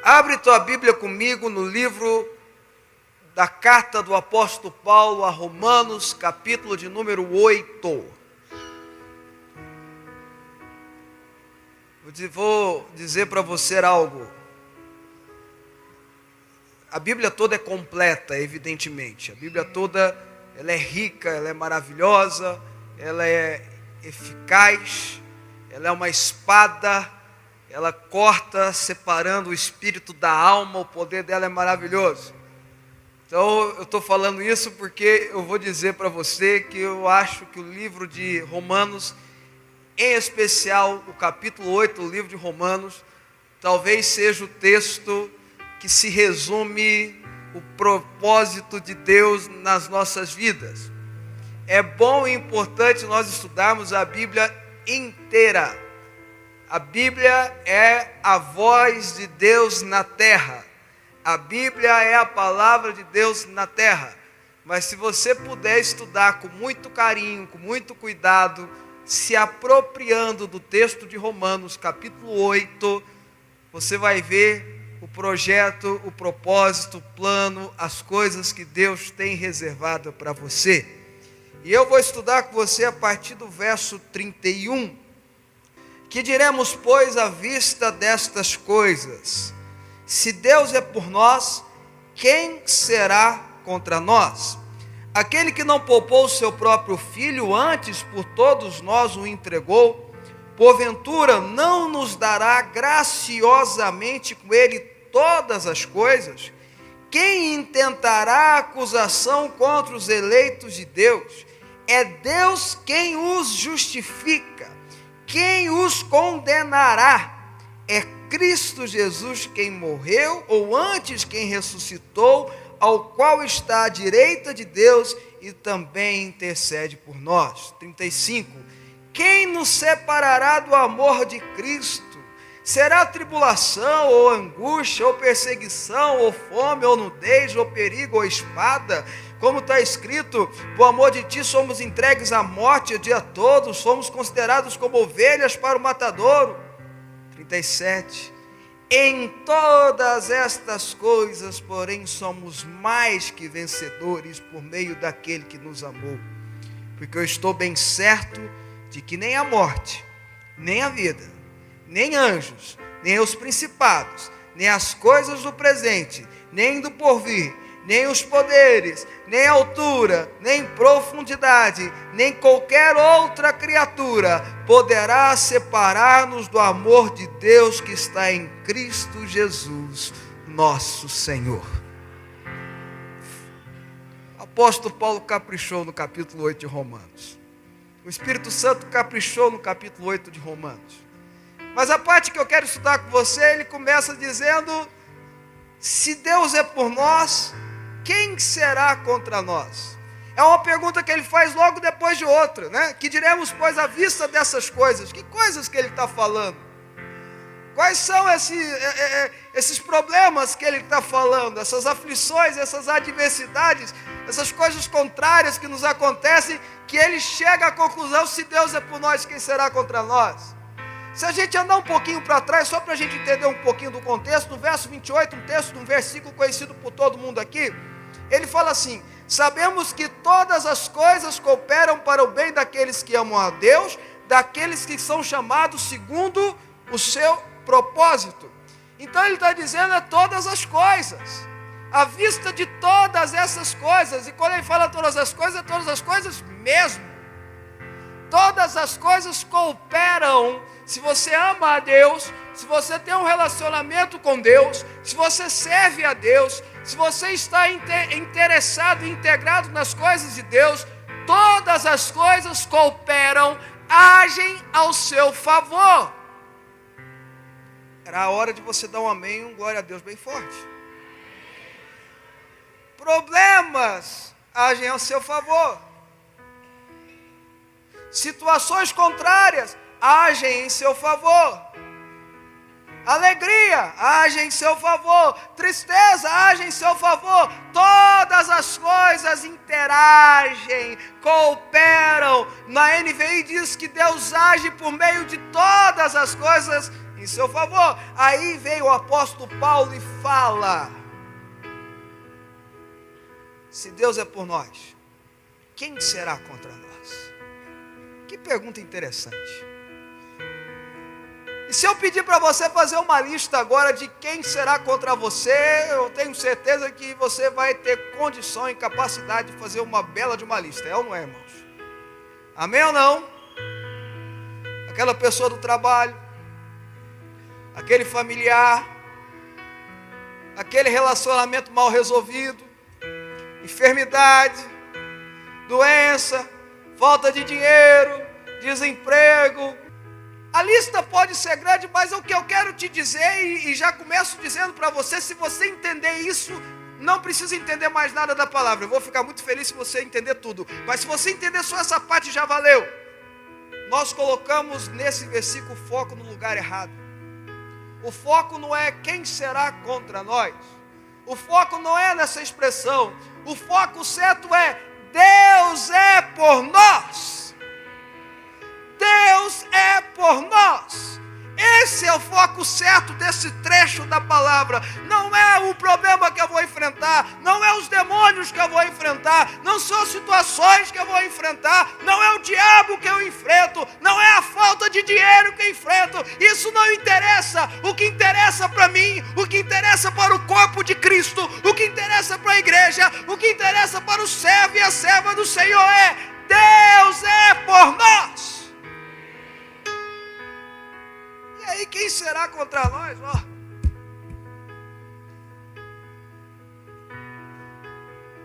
Abre tua Bíblia comigo no livro da carta do apóstolo Paulo a Romanos, capítulo de número 8. Vou dizer para você algo. A Bíblia toda é completa, evidentemente. A Bíblia toda, ela é rica, ela é maravilhosa, ela é eficaz, ela é uma espada, ela corta, separando o espírito da alma, o poder dela é maravilhoso. Então, eu estou falando isso porque eu vou dizer para você que eu acho que o livro de Romanos, em especial o capítulo 8 do livro de Romanos, talvez seja o texto que se resume o propósito de Deus nas nossas vidas. É bom e importante nós estudarmos a Bíblia inteira. A Bíblia é a voz de Deus na terra. A Bíblia é a palavra de Deus na terra. Mas se você puder estudar com muito carinho, com muito cuidado, se apropriando do texto de Romanos, capítulo 8, você vai ver o projeto, o propósito, o plano, as coisas que Deus tem reservado para você. E eu vou estudar com você a partir do verso 31. Que diremos, pois, à vista destas coisas? Se Deus é por nós, quem será contra nós? Aquele que não poupou o seu próprio filho, antes por todos nós o entregou, porventura não nos dará graciosamente com ele todas as coisas? Quem intentará acusação contra os eleitos de Deus? É Deus quem os justifica. Quem os condenará? É Cristo Jesus quem morreu, ou antes quem ressuscitou, ao qual está à direita de Deus e também intercede por nós. 35. Quem nos separará do amor de Cristo? Será tribulação, ou angústia, ou perseguição, ou fome, ou nudez, ou perigo, ou espada? Como está escrito, por amor de ti somos entregues à morte o dia todo, somos considerados como ovelhas para o matadouro. 37. Em todas estas coisas, porém, somos mais que vencedores por meio daquele que nos amou. Porque eu estou bem certo de que nem a morte, nem a vida, nem anjos, nem os principados, nem as coisas do presente, nem do porvir, nem os poderes, nem altura, nem profundidade, nem qualquer outra criatura poderá separar-nos do amor de Deus que está em Cristo Jesus, nosso Senhor. O apóstolo Paulo caprichou no capítulo 8 de Romanos. O Espírito Santo caprichou no capítulo 8 de Romanos. Mas a parte que eu quero estudar com você, ele começa dizendo: se Deus é por nós, quem será contra nós? É uma pergunta que ele faz logo depois de outra, né? Que diremos, pois, à vista dessas coisas? Que coisas que ele está falando? Quais são esses problemas que ele está falando? Essas aflições, essas adversidades, essas coisas contrárias que nos acontecem, que ele chega à conclusão: se Deus é por nós, quem será contra nós? Se a gente andar um pouquinho para trás, só para a gente entender um pouquinho do contexto, no verso 28, um texto, um versículo conhecido por todo mundo aqui, ele fala assim: sabemos que todas as coisas cooperam para o bem daqueles que amam a Deus, daqueles que são chamados segundo o seu propósito. Então ele está dizendo todas as coisas, à vista de todas essas coisas. E quando ele fala todas as coisas mesmo. Todas as coisas cooperam. Se você ama a Deus, se você tem um relacionamento com Deus, se você serve a Deus, se você está interessado e integrado nas coisas de Deus, todas as coisas cooperam, agem ao seu favor. Era a hora de você dar um amém e um glória a Deus bem forte. Problemas agem ao seu favor. Situações contrárias agem em seu favor. Alegria age em seu favor. Tristeza age em seu favor. Todas as coisas interagem, cooperam. Na NVI diz que Deus age por meio de todas as coisas em seu favor. Aí veio o apóstolo Paulo e fala: se Deus é por nós, quem será contra nós? Que pergunta interessante. E se eu pedir para você fazer uma lista agora de quem será contra você, eu tenho certeza que você vai ter condição e capacidade de fazer uma bela de uma lista. É ou não é, irmãos? Amém ou não? Aquela pessoa do trabalho, aquele familiar, aquele relacionamento mal resolvido, enfermidade, doença, falta de dinheiro, desemprego. A lista pode ser grande, mas o que eu quero te dizer, e já começo dizendo para você, se você entender isso, não precisa entender mais nada da palavra. Eu vou ficar muito feliz se você entender tudo. Mas se você entender só essa parte, já valeu. Nós colocamos nesse versículo o foco no lugar errado. O foco não é quem será contra nós. O foco não é nessa expressão. O foco certo é Deus é por nós. Deus é por nós. Esse é o foco certo desse trecho da palavra. Não é o problema que eu vou enfrentar, não é os demônios que eu vou enfrentar, não são as situações que eu vou enfrentar, não é o diabo que eu enfrento, não é a falta de dinheiro que eu enfrento. Isso não interessa. O que interessa para mim, o que interessa para o corpo de Cristo, o que interessa para a igreja, o que interessa para o servo e a serva do Senhor é: Deus é por nós. E aí, quem será contra nós?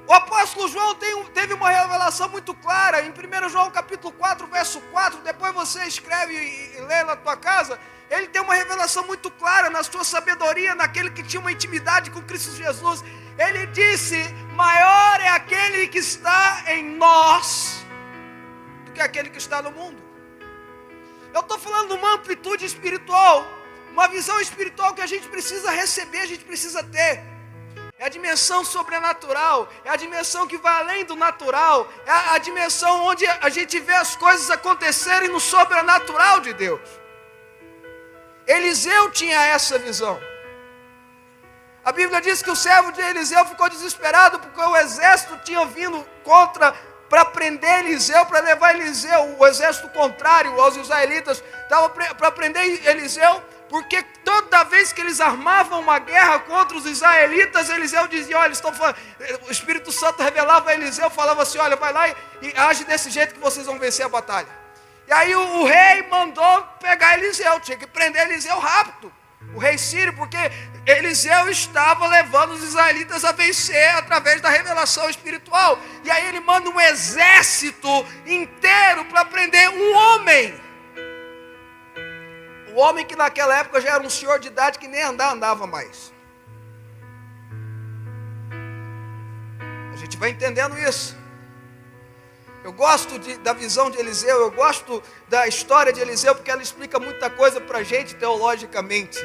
O apóstolo João teve uma revelação muito clara em 1 João capítulo 4, verso 4. Depois você escreve e lê na tua casa. Ele tem uma revelação muito clara na sua sabedoria, naquele que tinha uma intimidade com Cristo Jesus. Ele disse: maior é aquele que está em nós do que aquele que está no mundo. Eu estou falando de uma amplitude espiritual, uma visão espiritual que a gente precisa receber, a gente precisa ter. É a dimensão sobrenatural, é a dimensão que vai além do natural, é a dimensão onde a gente vê as coisas acontecerem no sobrenatural de Deus. Eliseu tinha essa visão. A Bíblia diz que o servo de Eliseu ficou desesperado porque o exército tinha vindo para prender Eliseu, para levar Eliseu, o exército contrário aos israelitas, estava para prender Eliseu, porque toda vez que eles armavam uma guerra contra os israelitas, Eliseu dizia: olha, estão falando. O Espírito Santo revelava a Eliseu, falava assim: olha, vai lá e age desse jeito que vocês vão vencer a batalha. E aí o rei mandou pegar Eliseu, tinha que prender Eliseu rápido, o rei sírio, porque Eliseu estava levando os israelitas a vencer através da revelação espiritual. E aí ele manda um exército inteiro para prender um homem. O homem que naquela época já era um senhor de idade que nem andava mais. A gente vai entendendo isso. Eu gosto da visão de Eliseu, eu gosto da história de Eliseu, porque ela explica muita coisa para a gente teologicamente.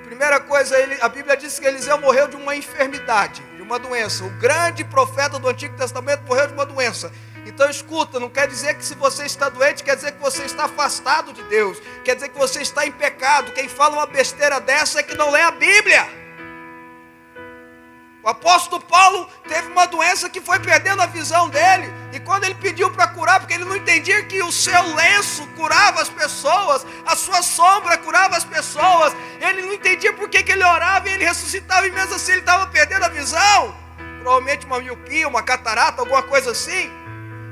Primeira coisa, a Bíblia diz que Eliseu morreu de uma enfermidade, de uma doença. O grande profeta do Antigo Testamento morreu de uma doença. Então escuta, não quer dizer que se você está doente, quer dizer que você está afastado de Deus, quer dizer que você está em pecado. Quem fala uma besteira dessa é que não lê a Bíblia. O apóstolo Paulo teve uma doença que foi perdendo a visão dele, e quando ele pediu para curar, porque ele não entendia que o seu lenço curava as pessoas, a sua sombra curava as pessoas, ele não entendia por que ele orava e ele ressuscitava, e mesmo assim ele estava perdendo a visão, provavelmente uma miopia, uma catarata, alguma coisa assim.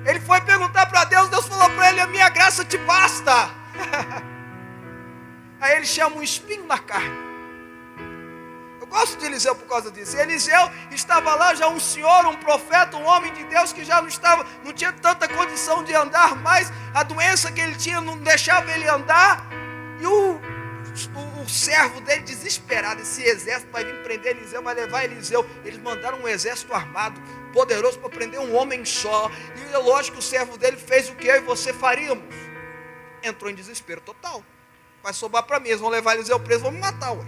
Ele foi perguntar para Deus, Deus falou para ele: a minha graça te basta. Aí ele chama um espinho na carne. Eu gosto de Eliseu por causa disso. E Eliseu estava lá já um senhor, um profeta, um homem de Deus que já não tinha tanta condição de andar mais. A doença que ele tinha não deixava ele andar. E o servo dele desesperado, esse exército vai vir prender Eliseu, vai levar Eliseu. Eles mandaram um exército armado, poderoso, para prender um homem só. E é lógico que o servo dele fez o que eu e você faríamos. Entrou em desespero total. Vai sobrar para mim, eles vão levar Eliseu preso, vão me matar, ué.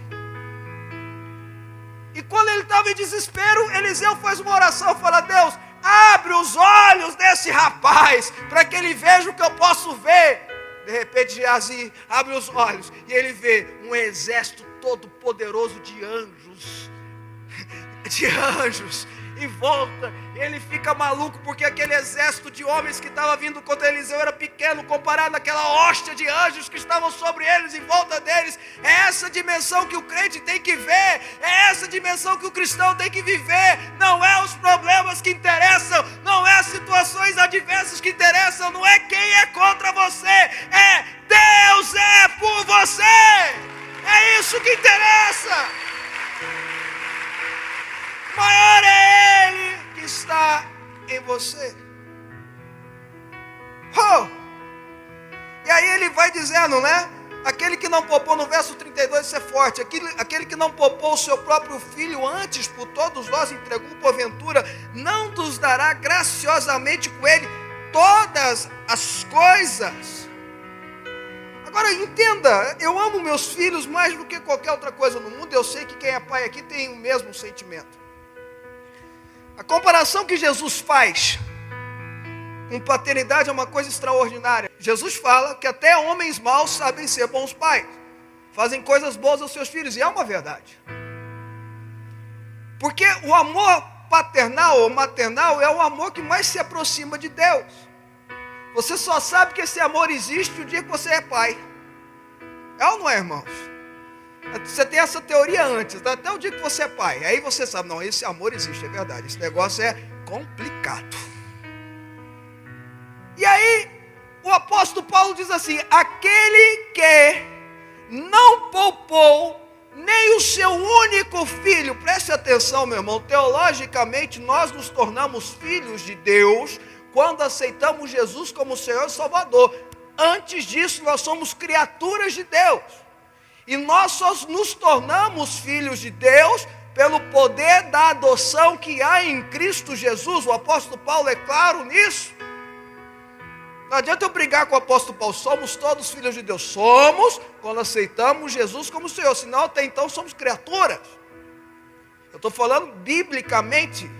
E quando ele estava em desespero, Eliseu faz uma oração, fala: Deus, abre os olhos desse rapaz, para que ele veja o que eu posso ver. De repente Geazi abre os olhos e ele vê um exército todo poderoso de anjos em volta. Ele fica maluco porque aquele exército de homens que estava vindo contra Eliseu era pequeno comparado àquela hóstia de anjos que estavam sobre eles, em volta deles. É essa dimensão que o crente tem que ver, é essa dimensão que o cristão tem que viver. Não é os problemas que interessam, não é as situações adversas que interessam, não é quem é contra você, é Deus é por você. É isso que interessa. Maior é Ele que está em você. E aí ele vai dizendo, né? Aquele que não poupou, no verso 32, isso é forte. Aquele que não poupou o seu próprio filho, antes por todos nós entregou porventura, não nos dará graciosamente com ele todas as coisas. Agora entenda, eu amo meus filhos mais do que qualquer outra coisa no mundo. Eu sei que quem é pai aqui tem o mesmo sentimento. A comparação que Jesus faz com paternidade é uma coisa extraordinária. Jesus fala que até homens maus sabem ser bons pais, fazem coisas boas aos seus filhos, e é uma verdade. Porque o amor paternal ou maternal é o amor que mais se aproxima de Deus. Você só sabe que esse amor existe o dia que você é pai. É ou não é, irmãos? Você tem essa teoria antes, até o dia que você é pai. Aí você sabe, não, esse amor existe, é verdade. Esse negócio é complicado. E aí, o apóstolo Paulo diz assim: aquele que não poupou nem o seu único filho. Preste atenção, meu irmão. Teologicamente, nós nos tornamos filhos de Deus quando aceitamos Jesus como Senhor e Salvador. Antes disso, nós somos criaturas de Deus. E nós só nos tornamos filhos de Deus pelo poder da adoção que há em Cristo Jesus. O apóstolo Paulo é claro nisso. Não adianta eu brigar com o apóstolo Paulo. Somos todos filhos de Deus. Somos quando aceitamos Jesus como Senhor. Senão até então somos criaturas. Eu estou falando biblicamente.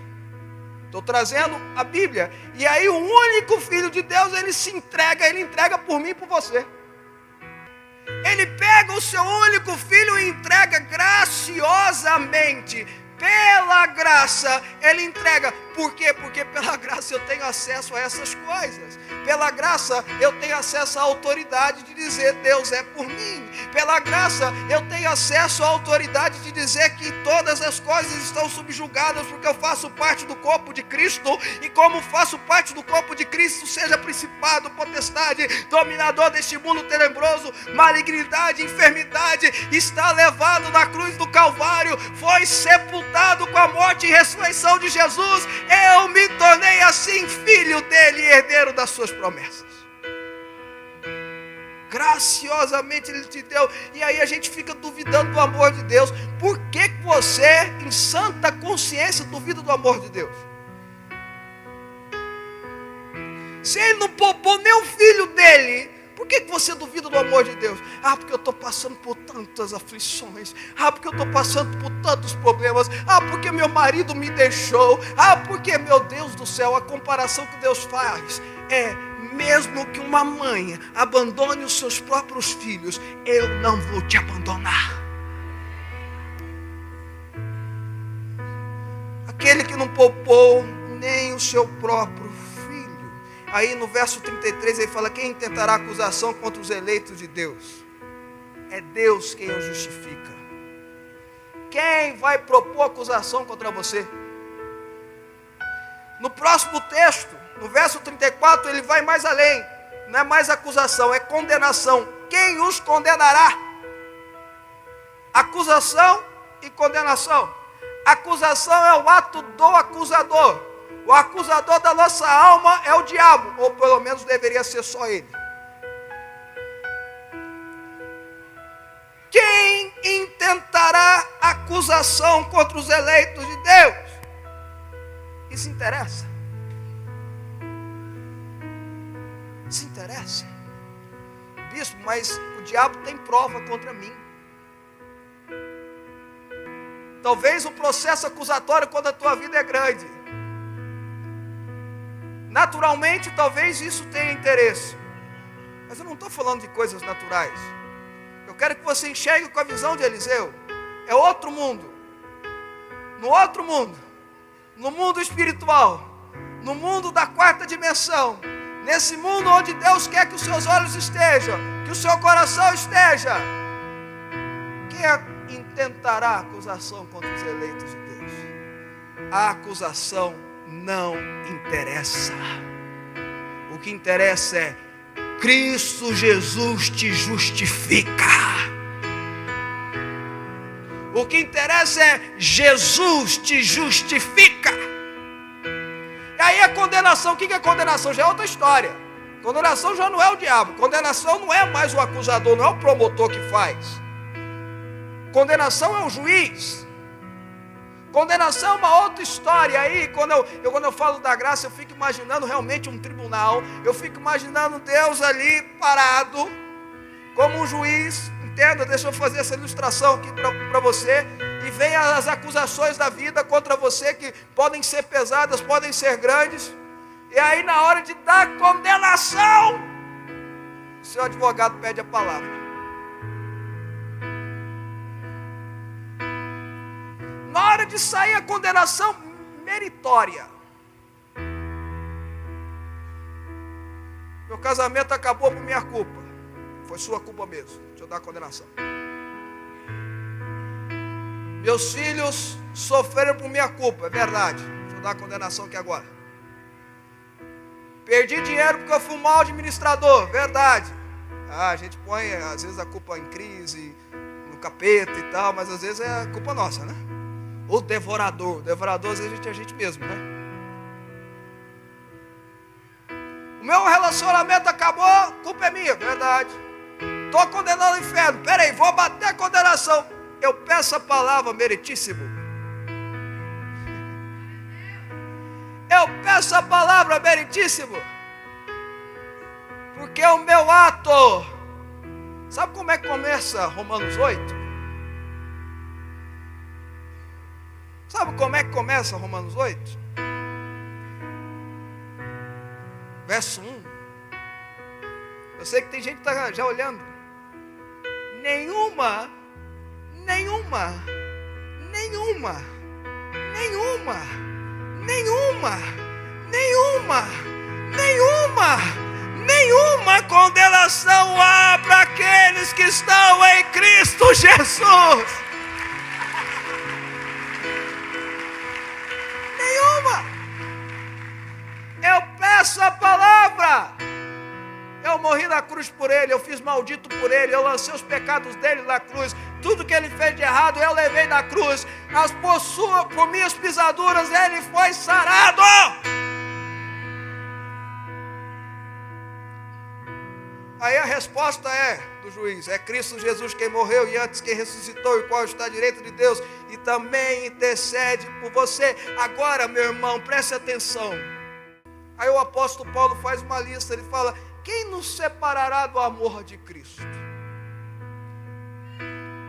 Estou trazendo a Bíblia. E aí o único filho de Deus, ele entrega por mim e por você. Ele pega o seu único filho e entrega graciosamente. Pela graça, ele entrega. Por quê? Porque pela graça eu tenho acesso a essas coisas. Pela graça eu tenho acesso à autoridade de dizer Deus é por mim. Pela graça eu tenho acesso à autoridade de dizer que todas as coisas estão subjugadas porque eu faço parte do corpo de Cristo. E como faço parte do corpo de Cristo, seja principado, potestade, dominador deste mundo tenebroso, malignidade, enfermidade, está levado na cruz do Calvário, foi sepultado com a morte e ressurreição de Jesus. Eu me tornei assim filho dele e herdeiro das suas promessas. Graciosamente ele te deu. E aí a gente fica duvidando do amor de Deus. Por que você, em santa consciência, duvida do amor de Deus? Se ele não poupou nem o filho dele, por que você duvida do amor de Deus? Ah, porque eu estou passando por tantas aflições. Ah, porque eu estou passando por tantos problemas. Ah, porque meu marido me deixou. Ah, porque, meu Deus do céu, a comparação que Deus faz é: mesmo que uma mãe abandone os seus próprios filhos, eu não vou te abandonar. Aquele que não poupou nem o seu próprio filho. Aí no verso 33 ele fala: quem tentará acusação contra os eleitos de Deus? É Deus quem os justifica. Quem vai propor acusação contra você? No próximo texto, no verso 34, ele vai mais além. Não é mais acusação, é condenação. Quem os condenará? Acusação e condenação. Acusação é o ato do acusador. O acusador da nossa alma é o diabo, ou pelo menos deveria ser só ele. Quem intentará acusação contra os eleitos de Deus? Isso interessa? Isso interessa? Bispo, mas o diabo tem prova contra mim. Talvez o processo acusatório quando a tua vida é grande. Naturalmente, talvez isso tenha interesse. Mas eu não estou falando de coisas naturais. Eu quero que você enxergue com a visão de Eliseu. É outro mundo. No outro mundo. No mundo espiritual. No mundo da quarta dimensão. Nesse mundo onde Deus quer que os seus olhos estejam. Que o seu coração esteja. Quem intentará acusação contra os eleitos de Deus? A acusação não interessa. O que interessa é Cristo Jesus te justifica. O que interessa é Jesus te justifica. E aí a condenação, o que é condenação? Já é outra história. Condenação já não é o diabo. Condenação não é mais o acusador, não é o promotor que faz. Condenação é o juiz. Condenação é uma outra história. Aí quando eu falo da graça, eu fico imaginando realmente um tribunal. Eu fico imaginando Deus ali parado como um juiz. Entenda, deixa eu fazer essa ilustração aqui para você. E vem as acusações da vida contra você, que podem ser pesadas, podem ser grandes. E aí na hora de dar condenação, o seu advogado pede a palavra. Na hora de sair a condenação meritória. Meu casamento acabou por minha culpa. Foi sua culpa mesmo. Deixa eu dar a condenação. Meus filhos sofreram por minha culpa. É verdade. Deixa eu dar a condenação aqui agora. Perdi dinheiro porque eu fui um mau administrador. Verdade. A gente põe às vezes a culpa em crise, no capeta e tal, mas às vezes é culpa nossa, né? O devorador. O devorador às vezes é a gente mesmo, né? O meu relacionamento acabou, culpa é minha. Verdade. Estou condenando o inferno. Peraí, vou bater a condenação. Eu peço a palavra, meritíssimo. Eu peço a palavra, meritíssimo. Porque o meu ato. Sabe como é que começa Romanos 8? Sabe como é que começa Romanos 8? Verso 1. Eu sei que tem gente que está já olhando. Nenhuma condenação há para aqueles que estão em Cristo Jesus. Nenhuma. Eu peço a palavra. Eu morri na cruz por ele, eu fiz maldito por ele, eu lancei os pecados dele na cruz. Tudo que ele fez de errado eu levei na cruz. Por minhas pisaduras ele foi sarado. Aí a resposta do juiz, é Cristo Jesus quem morreu e antes quem ressuscitou, e qual está à direita de Deus e também intercede por você. Agora, meu irmão, preste atenção. Aí o apóstolo Paulo faz uma lista, ele fala: quem nos separará do amor de Cristo?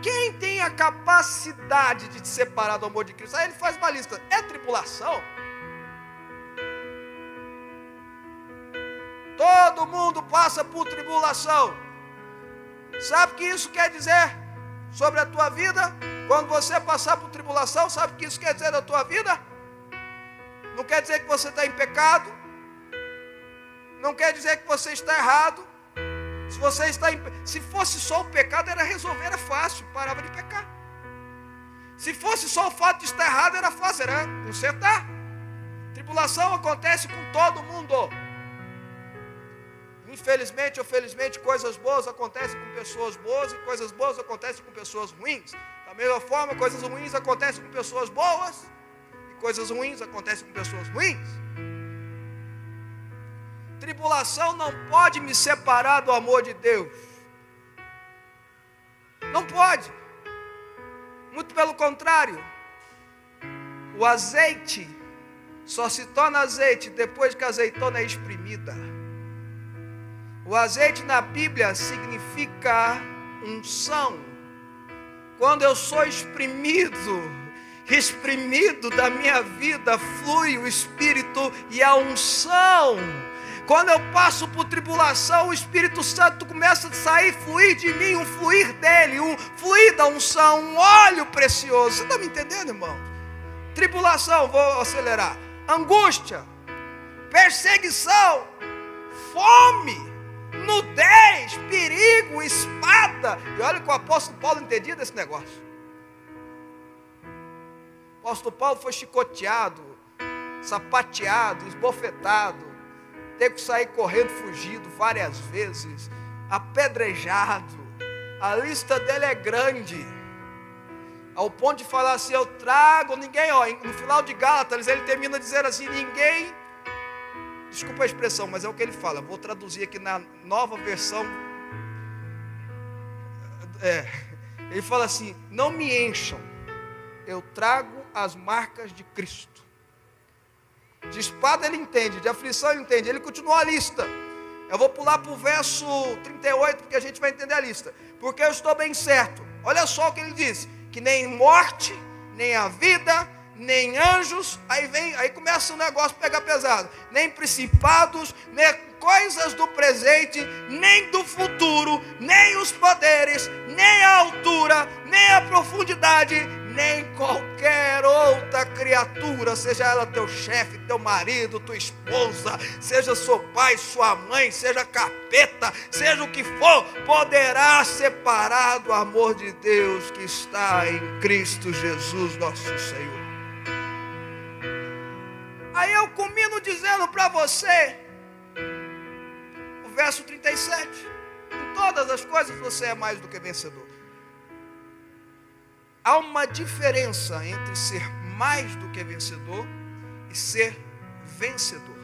Quem tem a capacidade de te separar do amor de Cristo? Aí ele faz uma lista. É tribulação? Todo mundo passa por tribulação. Sabe o que isso quer dizer sobre a tua vida? Quando você passar por tribulação, sabe o que isso quer dizer da tua vida? Não quer dizer que você está em pecado. Não quer dizer que você está errado. Se fosse só o pecado, era resolver, era fácil, parava de pecar. Se fosse só o fato de estar errado, era fácil, era consertar. Tribulação acontece com todo mundo. Infelizmente ou felizmente, coisas boas acontecem com pessoas boas e coisas boas acontecem com pessoas ruins. Da mesma forma, coisas ruins acontecem com pessoas boas e coisas ruins acontecem com pessoas ruins. Tribulação não pode me separar do amor de Deus. Não pode. Muito pelo contrário. O azeite só se torna azeite depois que a azeitona é espremida. O azeite na Bíblia significa unção. Quando eu sou exprimido da minha vida, flui o Espírito e a unção. Quando eu passo por tribulação, o Espírito Santo começa a sair, fluir de mim, um fluir dele, um fluir da unção, um óleo precioso. Você está me entendendo, irmão? Tribulação, vou acelerar. Angústia, perseguição, fome, nudez, perigo, espada. E olha que o apóstolo Paulo entendia desse negócio. O apóstolo Paulo foi chicoteado, sapateado, esbofetado, teve que sair correndo, fugido várias vezes, apedrejado. A lista dele é grande, ao ponto de falar assim: eu trago ninguém, ó, no final de Gálatas ele termina dizendo assim: ninguém, desculpa a expressão, mas é o que ele fala, vou traduzir aqui na nova versão, ele fala assim: não me encham, eu trago as marcas de Cristo. De espada ele entende, de aflição ele entende, ele continua a lista. Eu vou pular para o verso 38, porque a gente vai entender a lista. Porque eu estou bem certo, olha só o que ele diz: que nem morte, nem a vida, nem anjos, aí começa o negócio a pegar pesado, nem principados, nem coisas do presente, nem do futuro, nem os poderes, nem a altura, nem a profundidade, nem qualquer outra criatura, seja ela teu chefe, teu marido, tua esposa, seja seu pai, sua mãe, seja capeta, seja o que for, poderá separar do amor de Deus que está em Cristo Jesus nosso Senhor. Aí eu culmino dizendo para você, o verso 37, em todas as coisas você é mais do que vencedor. Há uma diferença entre ser mais do que vencedor e ser vencedor.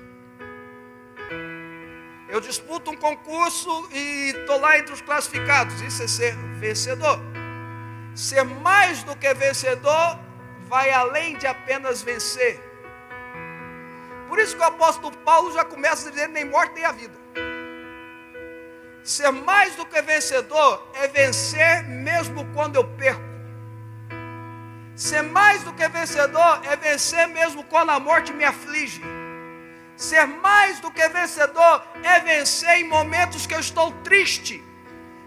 Eu disputo um concurso e estou lá entre os classificados, isso é ser vencedor. Ser mais do que vencedor vai além de apenas vencer. Por isso que o apóstolo Paulo já começa a dizer: nem morte nem a vida. Ser mais do que vencedor é vencer mesmo quando eu perco. Ser mais do que vencedor é vencer mesmo quando a morte me aflige. Ser mais do que vencedor é vencer em momentos que eu estou triste.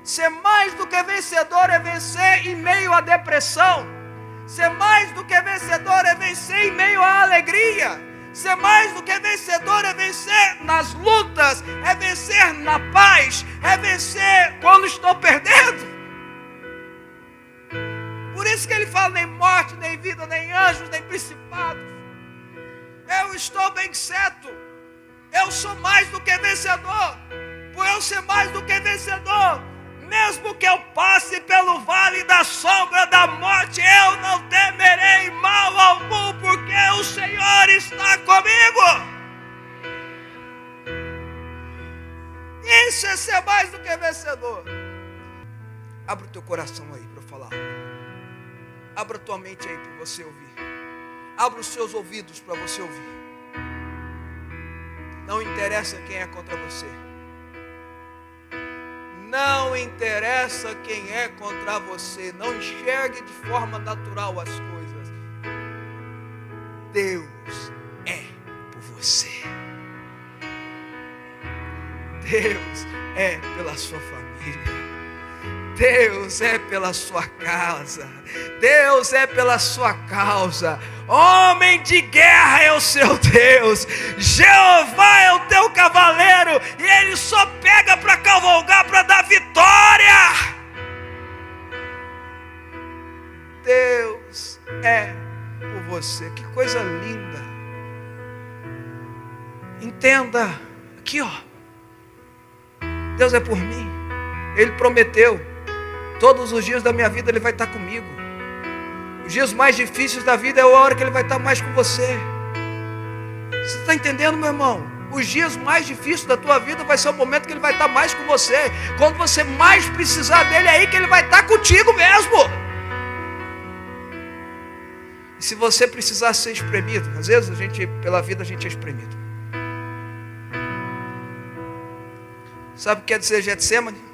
Ser mais do que vencedor é vencer em meio à depressão. Ser mais do que vencedor é vencer em meio à alegria. Ser mais do que vencedor é vencer nas lutas, é vencer na paz, é vencer quando estou perdendo. Por isso que ele fala: nem morte, nem vida, nem anjos, nem principados. Eu estou bem certo. Eu sou mais do que vencedor. Por eu ser mais do que vencedor, mesmo que eu passe pelo vale da sombra da morte, eu não temerei mal algum, porque o Senhor está comigo. Isso é ser mais do que vencedor. Abre o teu coração aí para eu falar. Abra a tua mente aí para você ouvir. Abra os seus ouvidos para você ouvir. Não interessa quem é contra você. Não interessa quem é contra você. Não enxergue de forma natural as coisas. Deus é por você. Deus é pela sua família. Deus é pela sua casa. Deus é pela sua causa. Homem de guerra é o seu Deus. Jeová é o teu cavaleiro. E ele só pega para cavalgar, para dar vitória. Deus é por você. Que coisa linda. Entenda. Aqui, ó. Deus é por mim. Ele prometeu. Todos os dias da minha vida Ele vai estar comigo. Os dias mais difíceis da vida é a hora que Ele vai estar mais com você. Você está entendendo, meu irmão? Os dias mais difíceis da tua vida vai ser o momento que Ele vai estar mais com você. Quando você mais precisar dEle, é aí que Ele vai estar contigo mesmo. E se você precisar ser espremido, às vezes pela vida a gente é espremido. Sabe o que quer dizer Getsemane?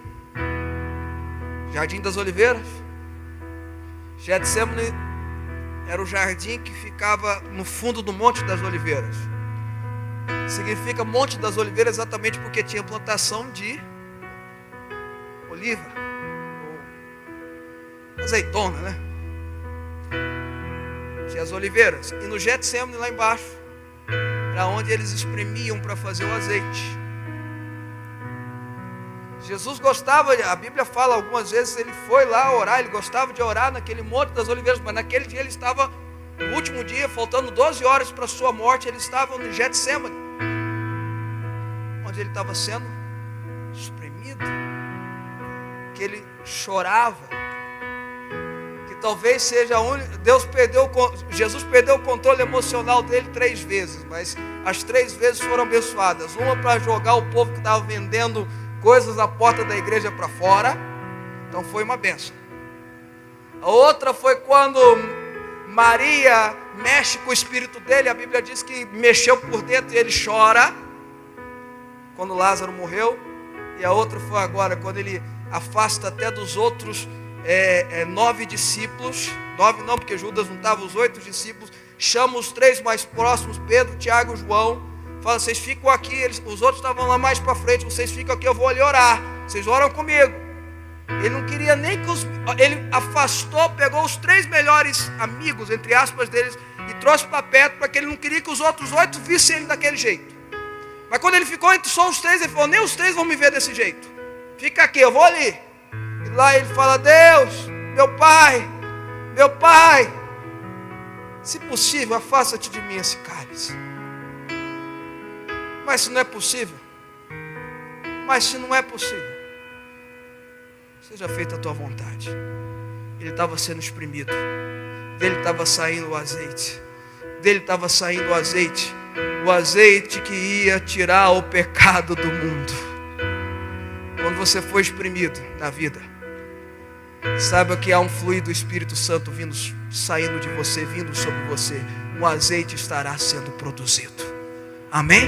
Jardim das Oliveiras. Getsemane era o jardim que ficava no fundo do Monte das Oliveiras. Significa Monte das Oliveiras exatamente porque tinha plantação de oliva, ou azeitona, né? Tinha as oliveiras. E no Getsemane lá embaixo, para onde eles espremiam para fazer o azeite. Jesus gostava, a Bíblia fala algumas vezes, ele foi lá orar, ele gostava de orar naquele Monte das Oliveiras, mas naquele dia ele estava, no último dia, faltando 12 horas para a sua morte, ele estava no Getsemane, onde ele estava sendo espremido, que ele chorava, que talvez seja Jesus perdeu o controle emocional dele 3 vezes, mas as 3 vezes foram abençoadas. Uma para jogar o povo que estava vendendo coisas na porta da igreja para fora, então foi uma bênção. A outra foi quando Maria mexe com o espírito dele, a Bíblia diz que mexeu por dentro e ele chora, quando Lázaro morreu. E a outra foi agora, quando ele afasta até dos outros 9 discípulos, 9 não, porque Judas não estava, os 8 discípulos, chama os 3 mais próximos, Pedro, Tiago e João, fala, vocês ficam aqui, os outros estavam lá mais para frente, vocês ficam aqui, eu vou ali orar, vocês oram comigo. Ele não queria nem que ele afastou, pegou os 3 melhores amigos, entre aspas, deles, e trouxe para perto, porque ele não queria que os outros 8 vissem ele daquele jeito. Mas quando ele ficou entre só os 3, ele falou, nem os 3 vão me ver desse jeito, fica aqui, eu vou ali. E lá ele fala, Deus, meu Pai, se possível, afasta-te de mim esse cálice. Mas se não é possível, seja feita a tua vontade. Ele estava sendo espremido, dele estava saindo o azeite, o azeite que ia tirar o pecado do mundo. Quando você for espremido na vida, saiba que há um fluido do Espírito Santo saindo de você, vindo sobre você. Um azeite estará sendo produzido. Amém?